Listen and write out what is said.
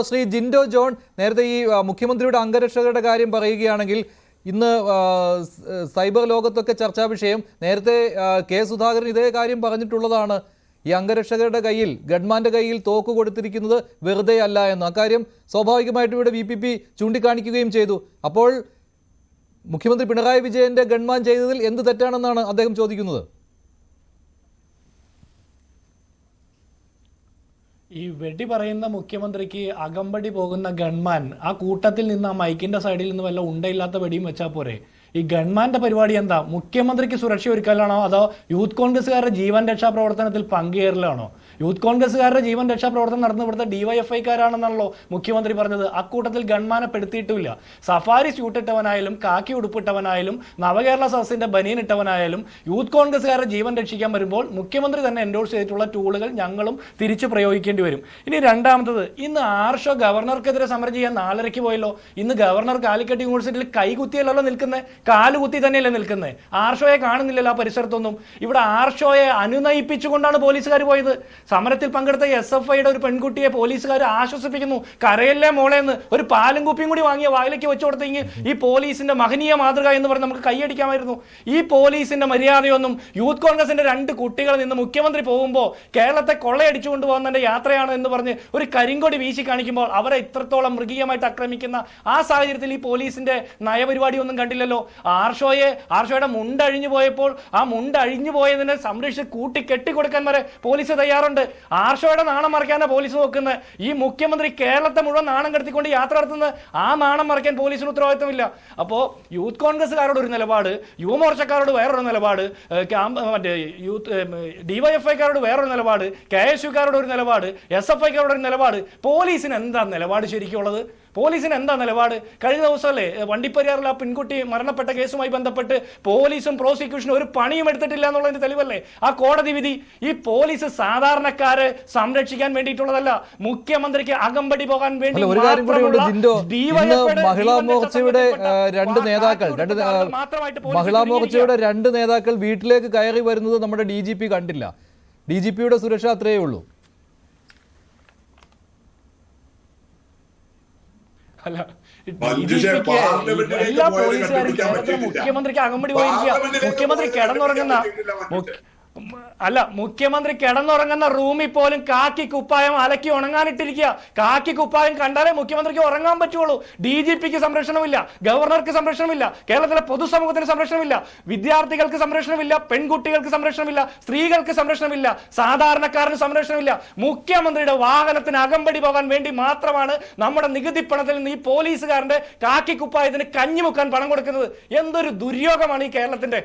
Shri Jinto John നേരത്തെ ഈ മുഖ്യമന്ത്രിയുടെ അംഗരക്ഷകരുടെ കാര്യം പറയുകയാണെങ്കിൽ ഇന്ന് സൈബർ ലോകത്തൊക്കെ ചർച്ചാ വിഷയം. നേരത്തെ കെ സുധാകരൻ ഇതേ കാര്യം പറഞ്ഞിട്ടുള്ളതാണ്. ഈ അംഗരക്ഷകരുടെ കയ്യിൽ, ഗവൺമെന്റ് കയ്യിൽ തോക്ക് കൊടുത്തിരിക്കുന്നത് വെറുതെ അല്ല എന്ന്. അക്കാര്യം സ്വാഭാവികമായിട്ടും ഇവിടെ VPP ചൂണ്ടിക്കാണിക്കുകയും ചെയ്തു. അപ്പോൾ മുഖ്യമന്ത്രി പിണറായി വിജയന്റെ ഗൺമാൻ ചെയ്തതിൽ എന്ത് തെറ്റാണെന്നാണ് അദ്ദേഹം ചോദിക്കുന്നത്. ഈ വെടി പറയുന്ന മുഖ്യമന്ത്രിക്ക് അകമ്പടി പോകുന്ന ഗൺമാൻ ആ കൂട്ടത്തിൽ നിന്ന് ആ മൈക്കിന്റെ സൈഡിൽ നിന്ന് വല്ല ഉണ്ടയില്ലാത്ത വെടിയും വെച്ചാൽ പോരെ? ഈ ഗൺമാന്റെ പരിപാടി എന്താ? മുഖ്യമന്ത്രിക്ക് സുരക്ഷ ഒരുക്കലാണോ അതോ യൂത്ത് കോൺഗ്രസ്സുകാരുടെ ജീവൻ രക്ഷാ പ്രവർത്തനത്തിൽ പങ്കുചേരലാണോ? യൂത്ത് കോൺഗ്രസ്സുകാരുടെ ജീവൻ രക്ഷാ പ്രവർത്തനം നടന്ന ഇവിടുത്തെ DYFIക്കാരാണെന്നാണല്ലോ മുഖ്യമന്ത്രി പറഞ്ഞത്. അക്കൂട്ടത്തിൽ ഗൺമാനെ പെടുത്തിയിട്ടില്ല. സഫാരി സ്യൂട്ട് ഇട്ടവനായാലും കാക്കി ഉടുപ്പിട്ടവനായാലും നവകേരള സദസ്സിന്റെ ബനിയൻ ഇട്ടവനായാലും യൂത്ത് കോൺഗ്രസ്സുകാരുടെ ജീവൻ രക്ഷിക്കാൻ വരുമ്പോൾ മുഖ്യമന്ത്രി തന്നെ എൻഡോഴ്സ് ചെയ്തിട്ടുള്ള ടൂളുകൾ ഞങ്ങളും തിരിച്ചു പ്രയോഗിക്കേണ്ടി വരും. ഇനി രണ്ടാമത്തത്, ഇന്ന് ആർഷോ ഗവർണർക്കെതിരെ സമരം ചെയ്യാൻ 4:30 പോയല്ലോ. ഇന്ന് ഗവർണർ കാലിക്കറ്റ് യൂണിവേഴ്സിറ്റിയിൽ കൈകുത്തിയല്ലോ നിൽക്കുന്നത്, കാലുകുത്തി തന്നെയല്ലേ നിൽക്കുന്നത്. ആർഷോയെ കാണുന്നില്ലല്ലോ ആ പരിസരത്തൊന്നും. ഇവിടെ ആർഷോയെ അനുനയിപ്പിച്ചുകൊണ്ടാണ് പോലീസുകാർ പോയത്. സമരത്തിൽ പങ്കെടുത്ത SFIയുടെ ഒരു പെൺകുട്ടിയെ പോലീസുകാർ ആശ്വസിപ്പിക്കുന്നു. കരയല്ലേ മോളെ എന്ന്. ഒരു പാലും കുപ്പിയും കൂടി വാങ്ങിയ വായിലേക്ക് വെച്ചു കൊടുത്തെങ്കിൽ ഈ പോലീസിന്റെ മഹനീയ മാതൃക എന്ന് പറഞ്ഞ് നമുക്ക് കൈയടിക്കാമായിരുന്നു. ഈ പോലീസിന്റെ മര്യാദയൊന്നും യൂത്ത് കോൺഗ്രസിന്റെ 2 കുട്ടികൾ നിന്ന് മുഖ്യമന്ത്രി പോകുമ്പോൾ കേരളത്തെ കൊള്ളയടിച്ചു കൊണ്ടുപോകുന്നതിന്റെ യാത്രയാണ് എന്ന് പറഞ്ഞ് ഒരു കരിങ്കൊടി വീശി കാണിക്കുമ്പോൾ അവരെ ഇത്രത്തോളം മൃഗീയമായിട്ട് ആക്രമിക്കുന്ന ആ സാഹചര്യത്തിൽ ഈ പോലീസിന്റെ നയപരിപാടി ഒന്നും കണ്ടില്ലല്ലോ. ആർഷോയുടെ മുണ്ടഴിഞ്ഞു പോയപ്പോൾ ആ മുണ്ടഴിഞ്ഞു പോയതിനെ സംരക്ഷിച്ച് കൂട്ടി കെട്ടിക്കൊടുക്കാൻ വരെ പോലീസ് തയ്യാറുണ്ട്. ആർഷോയുടെ നാണം മറയ്ക്കാനാണ് പോലീസ് നോക്കുന്നത്. ഈ മുഖ്യമന്ത്രി കേരളത്തെ മുഴുവൻ നാണം കടത്തിക്കൊണ്ട് യാത്ര നടത്തുന്നത്. ആ നാണം മറയ്ക്കാൻ പോലീസിന് ഉത്തരവാദിത്തമില്ല. അപ്പോൾ യൂത്ത് കോൺഗ്രസ്സുകാരോട് ഒരു നിലപാട്, യുവമോർച്ചക്കാരോട് വേറൊരു നിലപാട്, മറ്റേ DYFIക്കാരോട് വേറൊരു നിലപാട്, KSUക്കാരോട് ഒരു നിലപാട്, SFIക്കാരോട് ഒരു നിലപാട്. പോലീസിന് എന്താ നിലപാട് ശരിക്കുള്ളത്? പോലീസിന് എന്താ നിലപാട്? കഴിഞ്ഞ ദിവസമല്ലേ വണ്ടിപ്പെരിയാറിൽ ആ പെൺകുട്ടി മരണപ്പെട്ട കേസുമായി ബന്ധപ്പെട്ട് പോലീസും പ്രോസിക്യൂഷനും ഒരു പണിയും എടുത്തിട്ടില്ല എന്നുള്ളതിന്റെ തെളിവല്ലേ ആ കോടതി വിധി? ഈ പോലീസ് സാധാരണക്കാരെ സംരക്ഷിക്കാൻ വേണ്ടിയിട്ടുള്ളതല്ല, മുഖ്യമന്ത്രിക്ക് അകമ്പടി പോകാൻ വേണ്ടി. മഹിളാ മോർച്ചയുടെ രണ്ട് നേതാക്കൾ വീട്ടിലേക്ക് കയറി വരുന്നത് നമ്മുടെ DGP കണ്ടില്ല. DGPയുടെ സുരക്ഷ അത്രയേ ഉള്ളൂ. അല്ല, എല്ലാ പോലീസുകാരും കേരളത്തിൽ മുഖ്യമന്ത്രിക്ക് അകമ്പടി പോയിരിക്കുക. മുഖ്യമന്ത്രി കിടന്നുറങ്ങുന്ന റൂമിൽ പോലും കാക്കി കുപ്പായം അലക്കി ഉണങ്ങാനിട്ടിരിക്കുക. കാക്കി കുപ്പായം കണ്ടാലേ മുഖ്യമന്ത്രിക്ക് ഉറങ്ങാൻ പറ്റുള്ളൂ. DGPക്ക് സംരക്ഷണമില്ല, ഗവർണർക്ക് സംരക്ഷണമില്ല, കേരളത്തിലെ പൊതുസമൂഹത്തിന് സംരക്ഷണമില്ല, വിദ്യാർത്ഥികൾക്ക് സംരക്ഷണമില്ല, പെൺകുട്ടികൾക്ക് സംരക്ഷണമില്ല, സ്ത്രീകൾക്ക് സംരക്ഷണമില്ല, സാധാരണക്കാരന് സംരക്ഷണമില്ല. മുഖ്യമന്ത്രിയുടെ വാഹനത്തിന് അകമ്പടി പോകാൻ വേണ്ടി മാത്രമാണ് നമ്മുടെ നികുതി പണത്തിൽ നിന്ന് ഈ പോലീസുകാരന്റെ കാക്കി കുപ്പായത്തിന് കഞ്ഞിമുക്കാൻ പണം കൊടുക്കുന്നത്. എന്തൊരു ദുര്യോഗമാണ് ഈ കേരളത്തിന്റെ.